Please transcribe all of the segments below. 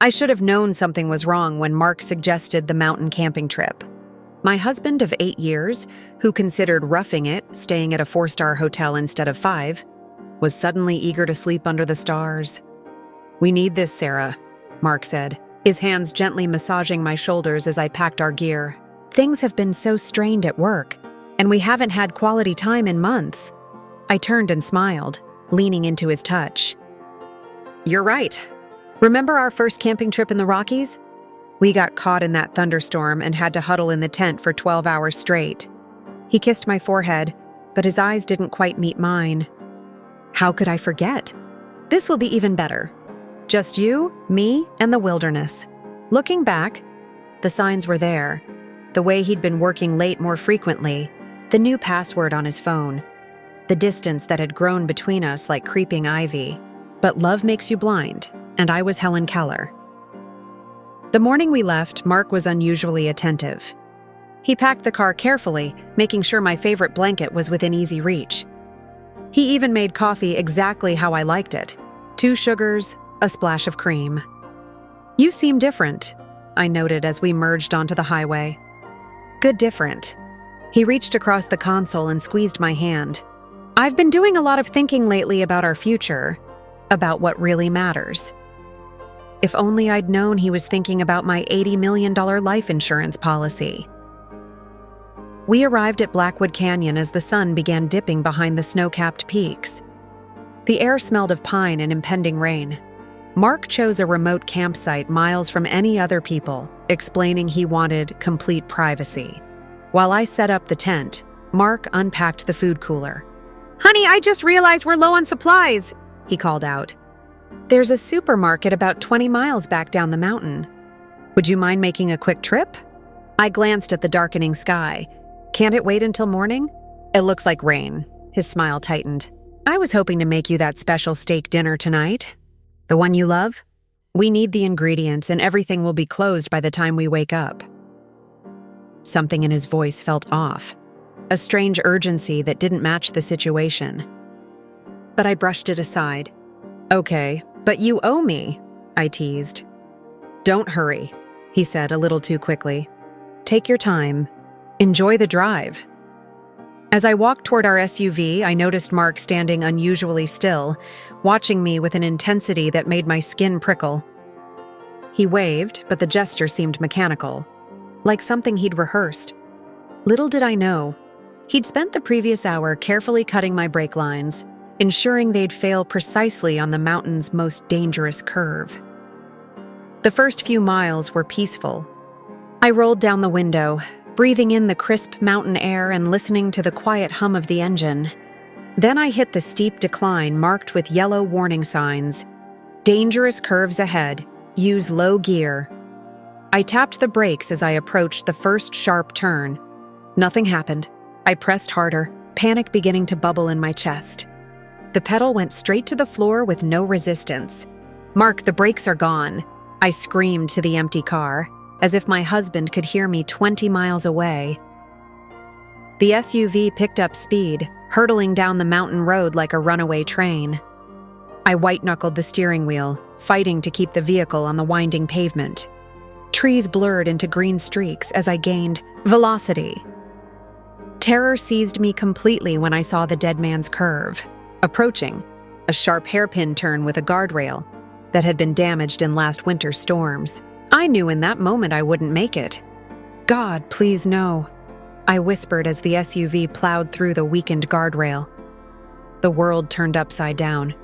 I should have known something was wrong when Mark suggested the mountain camping trip. My husband of 8 years, who considered roughing it, staying at a 4-star hotel instead of 5, was suddenly eager to sleep under the stars. "We need this, Sarah," Mark said, his hands gently massaging my shoulders as I packed our gear. "Things have been so strained at work, and we haven't had quality time in months." I turned and smiled, leaning into his touch. "You're right. Remember our first camping trip in the Rockies? We got caught in that thunderstorm and had to huddle in the tent for 12 hours straight." He kissed my forehead, but his eyes didn't quite meet mine. "How could I forget? This will be even better. Just you, me, and the wilderness." Looking back, the signs were there. The way he'd been working late more frequently, the new password on his phone, the distance that had grown between us like creeping ivy. But love makes you blind, and I was Helen Keller. The morning we left, Mark was unusually attentive. He packed the car carefully, making sure my favorite blanket was within easy reach. He even made coffee exactly how I liked it: 2 sugars, a splash of cream. "You seem different," I noted as we merged onto the highway. "Good different." He reached across the console and squeezed my hand. "I've been doing a lot of thinking lately about our future, about what really matters." If only I'd known he was thinking about my $80 million life insurance policy. We arrived at Blackwood Canyon as the sun began dipping behind the snow-capped peaks. The air smelled of pine and impending rain. Mark chose a remote campsite miles from any other people, explaining he wanted complete privacy. While I set up the tent, Mark unpacked the food cooler. "Honey, I just realized we're low on supplies," he called out. "There's a supermarket about 20 miles back down the mountain. Would you mind making a quick trip?" I glanced at the darkening sky. "Can't it wait until morning?" "It looks like rain." His smile tightened. "I was hoping to make you that special steak dinner tonight. The one you love? We need the ingredients and everything will be closed by the time we wake up." Something in his voice felt off, a strange urgency that didn't match the situation. But I brushed it aside. "Okay, but you owe me," I teased. "Don't hurry," he said a little too quickly. "Take your time. Enjoy the drive." As I walked toward our SUV, I noticed Mark standing unusually still, watching me with an intensity that made my skin prickle. He waved, but the gesture seemed mechanical, like something he'd rehearsed. Little did I know, he'd spent the previous hour carefully cutting my brake lines, ensuring they'd fail precisely on the mountain's most dangerous curve. The first few miles were peaceful. I rolled down the window, breathing in the crisp mountain air and listening to the quiet hum of the engine. Then I hit the steep decline marked with yellow warning signs. "Dangerous curves ahead. Use low gear." I tapped the brakes as I approached the first sharp turn. Nothing happened. I pressed harder, panic beginning to bubble in my chest. The pedal went straight to the floor with no resistance. "Mark, the brakes are gone," I screamed to the empty car, as if my husband could hear me 20 miles away. The SUV picked up speed, hurtling down the mountain road like a runaway train. I white-knuckled the steering wheel, fighting to keep the vehicle on the winding pavement. Trees blurred into green streaks as I gained velocity. Terror seized me completely when I saw the dead man's curve. Approaching, a sharp hairpin turn with a guardrail that had been damaged in last winter's storms. I knew in that moment I wouldn't make it. "God, please no," I whispered as the SUV plowed through the weakened guardrail. The world turned upside down.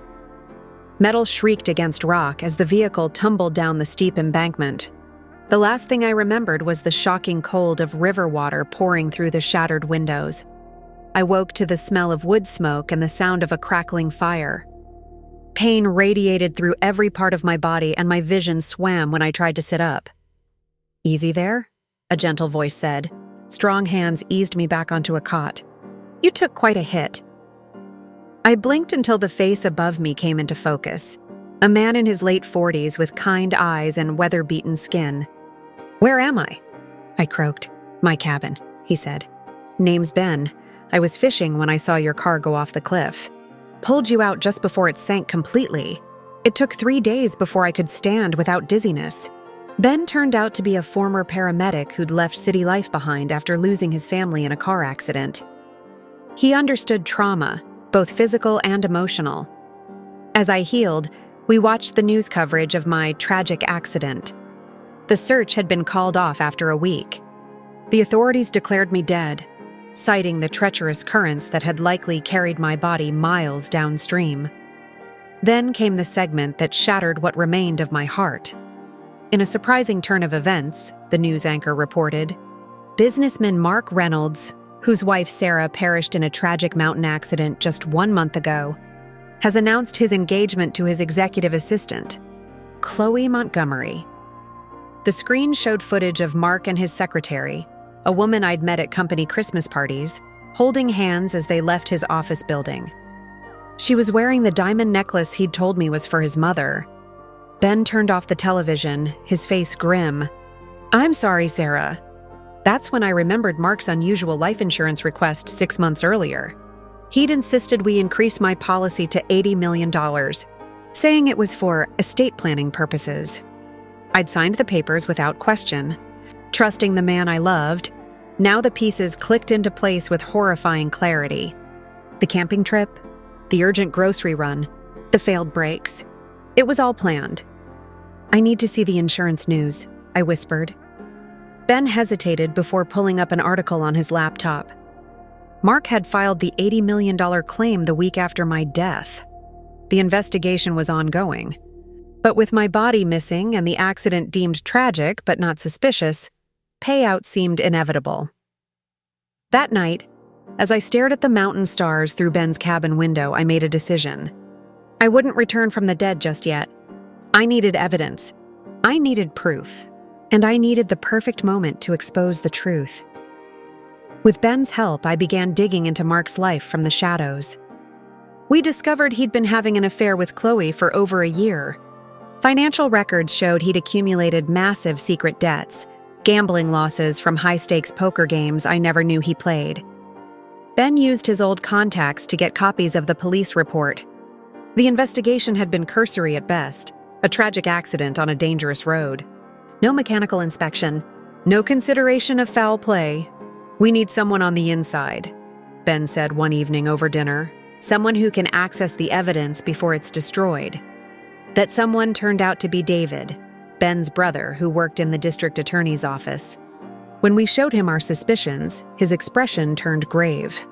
Metal shrieked against rock as the vehicle tumbled down the steep embankment. The last thing I remembered was the shocking cold of river water pouring through the shattered windows. I woke to the smell of wood smoke and the sound of a crackling fire. Pain radiated through every part of my body and my vision swam when I tried to sit up. "Easy there," a gentle voice said. Strong hands eased me back onto a cot. "You took quite a hit." I blinked until the face above me came into focus. A man in his late 40s with kind eyes and weather-beaten skin. "Where am I?" I croaked. "My cabin," he said. "Name's Ben. I was fishing when I saw your car go off the cliff. Pulled you out just before it sank completely." It took 3 days before I could stand without dizziness. Ben turned out to be a former paramedic who'd left city life behind after losing his family in a car accident. He understood trauma, both physical and emotional. As I healed, we watched the news coverage of my tragic accident. The search had been called off after a week. The authorities declared me dead, citing the treacherous currents that had likely carried my body miles downstream. Then came the segment that shattered what remained of my heart. In a surprising turn of events, the news anchor reported, businessman Mark Reynolds, whose wife Sarah perished in a tragic mountain accident just 1 month ago, has announced his engagement to his executive assistant, Chloe Montgomery. The screen showed footage of Mark and his secretary, a woman I'd met at company Christmas parties, holding hands as they left his office building. She was wearing the diamond necklace he'd told me was for his mother. Ben turned off the television, his face grim. "I'm sorry, Sarah." That's when I remembered Mark's unusual life insurance request 6 months earlier. He'd insisted we increase my policy to $80 million, saying it was for estate planning purposes. I'd signed the papers without question, trusting the man I loved. Now the pieces clicked into place with horrifying clarity. The camping trip, the urgent grocery run, the failed brakes. It was all planned. "I need to see the insurance news," I whispered. Ben hesitated before pulling up an article on his laptop. Mark had filed the $80 million claim the week after my death. The investigation was ongoing. But with my body missing and the accident deemed tragic but not suspicious, payout seemed inevitable. That night, as I stared at the mountain stars through Ben's cabin window, I made a decision. I wouldn't return from the dead just yet. I needed evidence. I needed proof. And I needed the perfect moment to expose the truth. With Ben's help, I began digging into Mark's life from the shadows. We discovered he'd been having an affair with Chloe for over a year. Financial records showed he'd accumulated massive secret debts, gambling losses from high-stakes poker games I never knew he played. Ben used his old contacts to get copies of the police report. The investigation had been cursory at best, a tragic accident on a dangerous road. No mechanical inspection, no consideration of foul play. "We need someone on the inside," Ben said one evening over dinner. "Someone who can access the evidence before it's destroyed." That someone turned out to be David, Ben's brother who worked in the district attorney's office. When we showed him our suspicions, his expression turned grave.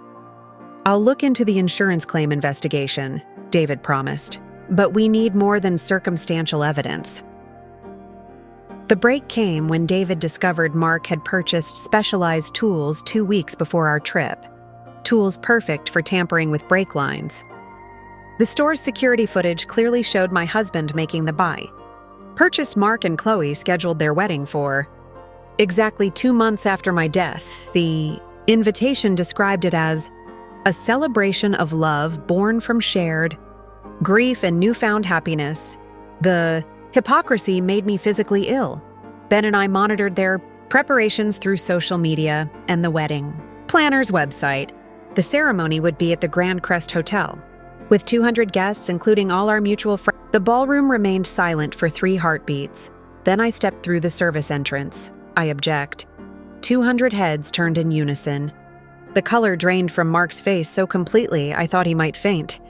"I'll look into the insurance claim investigation," David promised. "But we need more than circumstantial evidence." The break came when David discovered Mark had purchased specialized tools 2 weeks before our trip. Tools perfect for tampering with brake lines. The store's security footage clearly showed my husband making the buy. Purchased Mark and Chloe scheduled their wedding for exactly 2 months after my death. The invitation described it as a celebration of love born from shared grief and newfound happiness. The hypocrisy made me physically ill. Ben and I monitored their preparations through social media and the wedding planner's website. The ceremony would be at the Grand Crest Hotel, with 200 guests, including all our mutual friends. The ballroom remained silent for 3 heartbeats. Then I stepped through the service entrance. I object. 200 heads turned in unison. The color drained from Mark's face so completely I thought he might faint.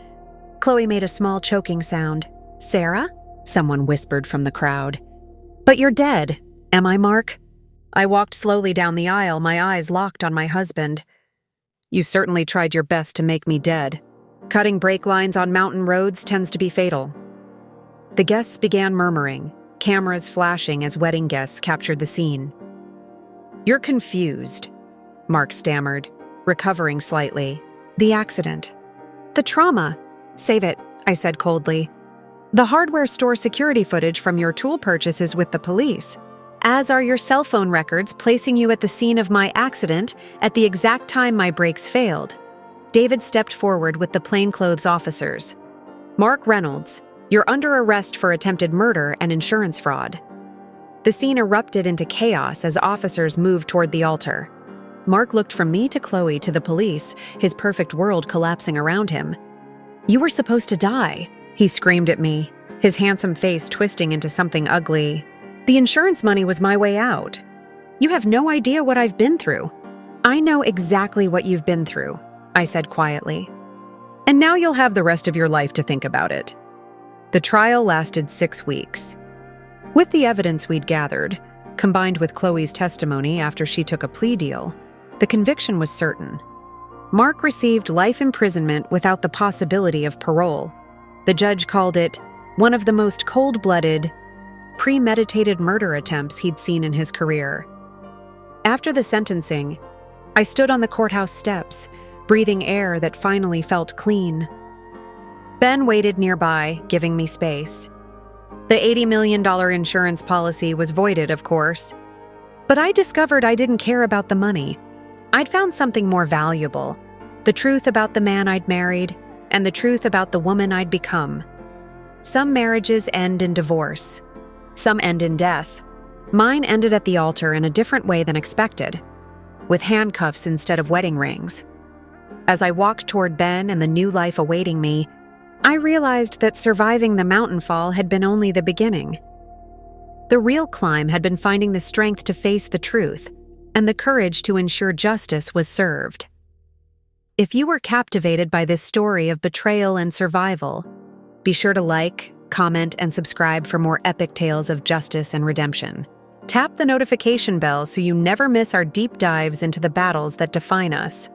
Chloe made a small choking sound. "Sarah?" someone whispered from the crowd. "But you're dead. Am I, Mark?" I walked slowly down the aisle, my eyes locked on my husband. "You certainly tried your best to make me dead. Cutting brake lines on mountain roads tends to be fatal." The guests began murmuring, cameras flashing as wedding guests captured the scene. "You're confused," Mark stammered, recovering slightly. "The accident. The trauma. Save it," I said coldly. "The hardware store security footage from your tool purchase is with the police, as are your cell phone records placing you at the scene of my accident at the exact time my brakes failed." David stepped forward with the plainclothes officers. "Mark Reynolds, you're under arrest for attempted murder and insurance fraud." The scene erupted into chaos as officers moved toward the altar. Mark looked from me to Chloe to the police, his perfect world collapsing around him. "You were supposed to die," he screamed at me. his handsome face twisting into something ugly. "The insurance money was my way out. You have no idea what I've been through." "I know exactly what you've been through," I said quietly. "And now you'll have the rest of your life to think about it." The trial lasted 6 weeks. With the evidence we'd gathered, combined with Chloe's testimony after she took a plea deal, the conviction was certain. Mark received life imprisonment without the possibility of parole. The judge called it one of the most cold-blooded, premeditated murder attempts he'd seen in his career. After the sentencing, I stood on the courthouse steps, breathing air that finally felt clean. Ben waited nearby, giving me space. The $80 million insurance policy was voided, of course. But I discovered I didn't care about the money. I'd found something more valuable: the truth about the man I'd married and the truth about the woman I'd become. Some marriages end in divorce. Some end in death. Mine ended at the altar in a different way than expected, with handcuffs instead of wedding rings. As I walked toward Ben and the new life awaiting me, I realized that surviving the mountain fall had been only the beginning. The real climb had been finding the strength to face the truth and the courage to ensure justice was served. If you were captivated by this story of betrayal and survival, be sure to like, comment, and subscribe for more epic tales of justice and redemption. Tap the notification bell so you never miss our deep dives into the battles that define us.